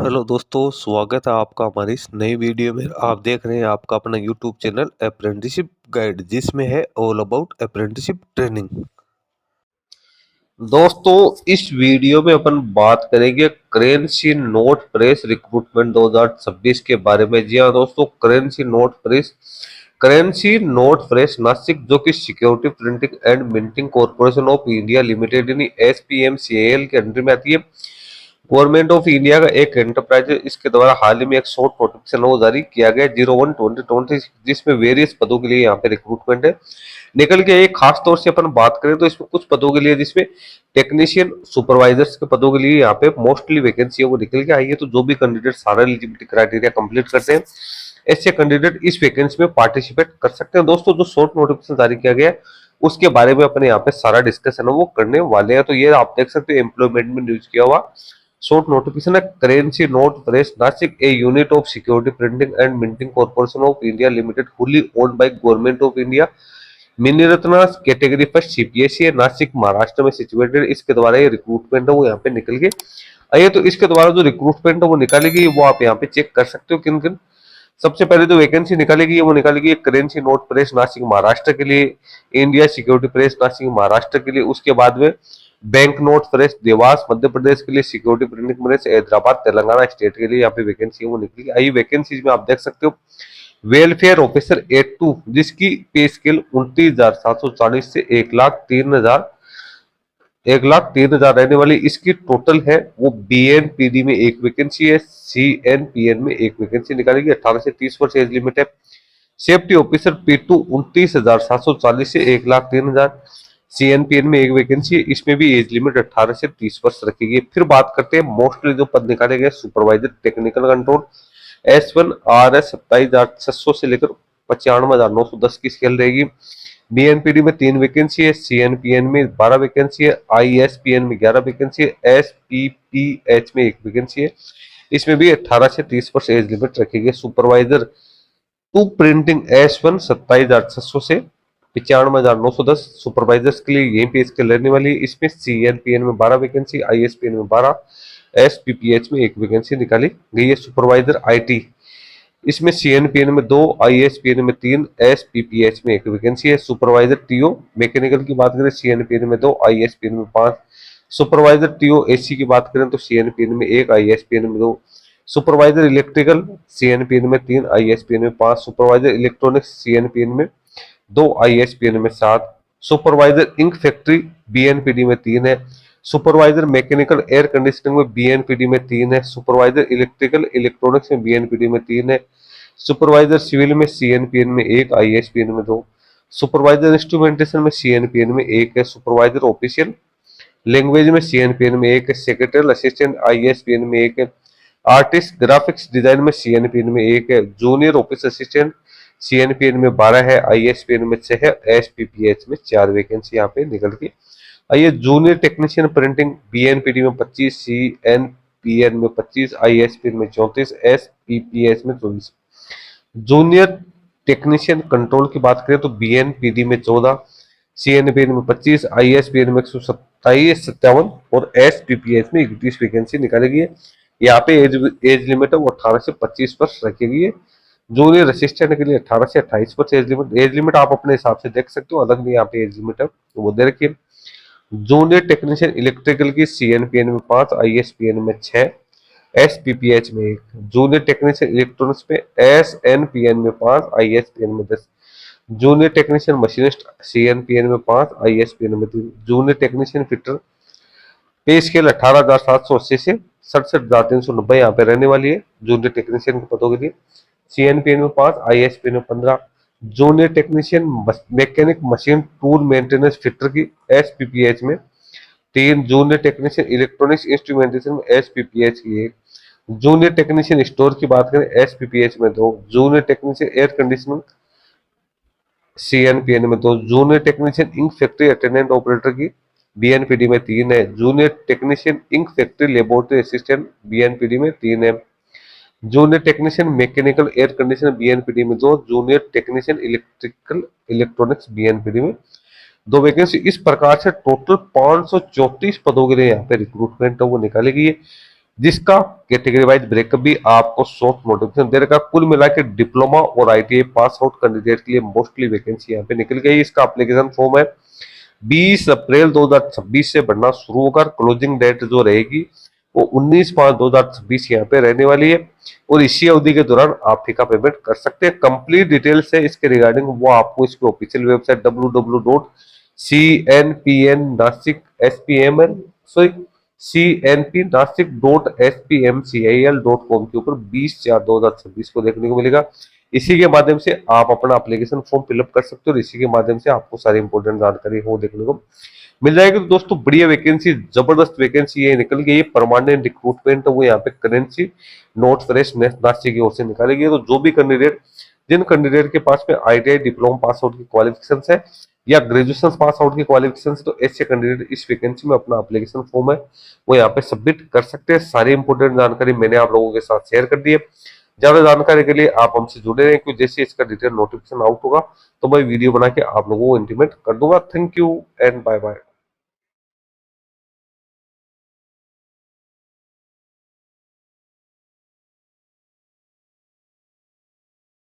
Hello दोस्तों, स्वागत है आपका हमारी इस नई वीडियो में। आप देख रहे हैं आपका अपना यूट्यूब चैनल अप्रेंटिसशिप गाइड, जिसमें है ऑल अबाउट अप्रेंटिसशिप ट्रेनिंग। दोस्तों, इस वीडियो में अपन बात करेंगे करेंसी नोट प्रेस रिक्रूटमेंट 2026 के बारे में। जी हाँ दोस्तों, करेंसी नोट प्रेस नासिक, जो कि security printing and minting corporation of India limited यानी SPMCAL के अंडर में आती है। गवर्नमेंट ऑफ इंडिया का एक एंटरप्राइज है। इसके द्वारा हाल ही में एक शॉर्ट नोटिफिकेशन वो जारी किया गया 01/2020, जिसमें वेरियस पदों के लिए यहाँ पे रिक्रूटमेंट है निकल के। एक खास तौर से अपन बात करें तो इसमें कुछ पदों के लिए, जिसमें टेक्नीशियन सुपरवाइजर्स के पदों के लिए यहाँ पे मोस्टली वैकेंसी है वो निकल के आई है। तो जो भी कैंडिडेट सारा एलिजिबिलिटी क्राइटेरिया कंप्लीट करते हैं, ऐसे कैंडिडेट इस वैकेंसी में पार्टिसिपेट कर सकते हैं। दोस्तों, जो शॉर्ट नोटिफिकेशन जारी किया गया है उसके बारे में अपने यहाँ पे सारा डिस्कशन है वो करने वाले हैं। तो ये आप देख सकते हैं एम्प्लॉयमेंट में न्यूज किया हुआ शॉर्ट नोटिफिकेशन है। Currency note press Nashik, a unit of security printing and minting corporation of India limited, fully owned by government of India, mini Ratna category first CPSE है, नासिक महाराष्ट्र में सिचुएटेड। इसके द्वारा ये रिक्रूटमेंट है वो यहाँ पे निकल के आइए। तो इसके द्वारा जो रिक्रूटमेंट है वो निकालेगी वो आप यहाँ पे चेक कर सकते हो किन किन। सबसे पहले जो वैकेंसी निकालेगी वो निकालेगी currency note press Nashik Maharashtra के लिए, India security press Nashik Maharashtra के लिए। उसके बाद में bank note press Dewas Madhya Pradesh के लिए, security printing press Hyderabad Telangana state के लिए यहाँ पे वैकेंसी है वो निकलेगी। आई वैकेंसीज में आप देख सकते हो वेलफेयर ऑफिसर A2, जिसकी पे स्केल 29,740 से 1,03,000 रहने वाली। इसकी टोटल है वो BNPD में एक वैकेंसी है, CNPN में एक वैकेंसी निकालेगी। 18 से 30 वर्ष एज लिमिट है। सेफ्टी ऑफिसर P2 29,740 से 1,03,000, CNPN में एक वैकेंसी है। इसमें भी एज लिमिट 18 से 30 वर्ष रखेगी। फिर बात करते हैं मोस्टली जो पद निकाले गए, supervisor technical control S1 RS 27,600 से लेकर 95,910 की स्केल रहेगी। BNPD में 3 वैकेंसी है, CNPN में 12 वैकेंसी है, ISPN में 11 वैकेंसी है, SPPH में एक वैकेंसी है। इसमें भी 18 से 30 वर्ष एज लिमिट रखेगी। सुपरवाइजर टू प्रिंटिंग S1 27,600 से 95,910 सुपरवाइजर्स के लिए यहीं पे इसके लेने वाली है। इसमें CNPN में 12 वैकेंसी, ISPN में 12, SPPH में एक वैकेंसी निकाली गई है। सुपरवाइजर IT, इसमें CNPN में 2, ISPN में 3, SPPH में एक वैकेंसी है। सुपरवाइजर TO मैकेनिकल की बात करें, CNPN में 2, ISPN में 5। सुपरवाइजर TO AC की बात करें तो CNPN में 1, ISPN में 2। सुपरवाइजर इलेक्ट्रिकल CNPN में 3, ISPN में 5। सुपरवाइजर इलेक्ट्रॉनिक्स CNPN में 2, ISPN में 7। सुपरवाइजर इंक फैक्ट्री BNPD में 3 है। सुपरवाइजर मैकेनिकल एयर कंडीशनिंग में BNPD में 3 है। सुपरवाइजर इलेक्ट्रिकल इलेक्ट्रॉनिक्स में BNPD में 3 है। सुपरवाइजर सिविल में CNPN में 1, ISPN में 2। सुपरवाइजर इंस्ट्रूमेंटेशन में CNPN में 1 है। सुपरवाइजर ऑफिशियल लैंग्वेज में CNPN में 1 है। सेक्रेटरियल असिस्टेंट ISPN में 1 है। आर्टिस्ट ग्राफिक्स डिजाइन में CNPN में 1 है। जूनियर ऑफिस असिस्टेंट CNPN में 12 है, ISPN में 6 है, SPPH में 4 वैकेंसी यहाँ पे निकल के आइए। जूनियर टेक्नीशियन प्रिंटिंग BNPD में 25, CNPN में 25, ISPN में 34, SPPH में 24। जूनियर टेक्नीशियन कंट्रोल की बात करें तो BNPD में 14, CNPN में 25, ISPN में 127 और SPPH में 31 वैकेंसी निकालेगी। यहाँ पे एज लिमिट है वो 18 से 25 वर्ष रखेगी। जूनियर असिस्टेंट के लिए 18 से 28 वर्ष एज लिमिट आप अपने हिसाब से देख सकते हो, अलग नहीं यहाँ पे एज लिमिट है तो वो दे रखिए। जूनियर टेक्नीशियन इलेक्ट्रिकल की CNPN में 5, ISPN में 6, SPPH में 1। जूनियर टेक्नीशियन इलेक्ट्रॉनिक्स में SNPN में 5, ISPN में 10। जूनियर टेक्नीशियन मशीनिस्ट CNPN में 5, ISPN में 3। जूनियर टेक्नीशियन फिटर पे स्केल 18,780 से 67,390 यहाँ पे रहने वाली है जूनियर टेक्नीशियन के पदों के लिए। CNPN में 5, ISPN में 15। Junior technician mechanic machine tool maintenance fitter की SPPH में 3। जूनियर टेक्नीशियन इलेक्ट्रॉनिक्स इंस्ट्रूमेंटेशन में SPPH की 1। जूनियर टेक्नीशियन स्टोर की बात करें SPPH में 2। Junior technician air conditioning CNPN में 2। Junior technician ink factory attendant operator की BNPD में 3 है। Junior technician ink factory laboratory assistant BNPD में 3 है। Junior technician mechanical air conditioner BNPD में 2। Junior technician electrical electronics BNPD में 2 vacancy. इस प्रकार से टोटल 534 पदों के लिए यहाँ पे रिक्रूटमेंट है वो निकाली गई है। जिसका कैटेगरी वाइज ब्रेकअप भी आपको शॉर्ट नोटिफिकेशन दे रखा। कुल मिला के डिप्लोमा और आईटीआई पास आउट कैंडिडेट के लिए मोस्टली वैकेंसी यहाँ पे निकल गई। इसका एप्लीकेशन फॉर्म है 20 अप्रैल 2026 से भरना शुरू होगा। क्लोजिंग डेट जो रहेगी वो 19/5/2026 यहाँ पे रहने वाली है और इसी अवधि के दौरान आप फीका पेमेंट कर सकते हैं। कंप्लीट डिटेल्स है इसके रिगार्डिंग वो आपको इसकी ऑफिशियल वेबसाइट www.cnpnasikspm.com के ऊपर 20/4/2026 को देखने को मिलेगा। इसी के माध्यम से आप अपना एप्लीकेशन फॉर्म फिलअप कर सकते हो और इसी के माध्यम से आपको सारी इंपॉर्टेंट जानकारी हो देखने को मिल जाएगी। तो दोस्तों बढ़िया वैकेंसी, जबरदस्त वैकेंसी ये निकल गई है। परमानेंट रिक्रूटमेंट वो यहाँ पे करेंसी नोट फ्रेश नासिक की ओर से निकाली गई है। तो जो भी कैंडिडेट, जिन कैंडिडेट के पास में आईटीआई डिप्लोमा पास आउट की क्वालिफिकेशन है या ग्रेजुएशन पास आउट की क्वालिफिकेशन है, तो ऐसे कैंडिडेट इस वैकेंसी में अपना एप्लीकेशन फॉर्म है वो यहाँ पे सबमिट कर सकते हैं। सारी इंपोर्टेंट जानकारी मैंने आप लोगों के साथ शेयर कर दी है। ज्यादा जानकारी के लिए आप हमसे जुड़े रहें, क्योंकि जैसे इसका डिटेल नोटिफिकेशन आउट होगा तो मैं वीडियो बना के आप लोगों को इंटीमेट कर दूंगा। Thank you and bye bye.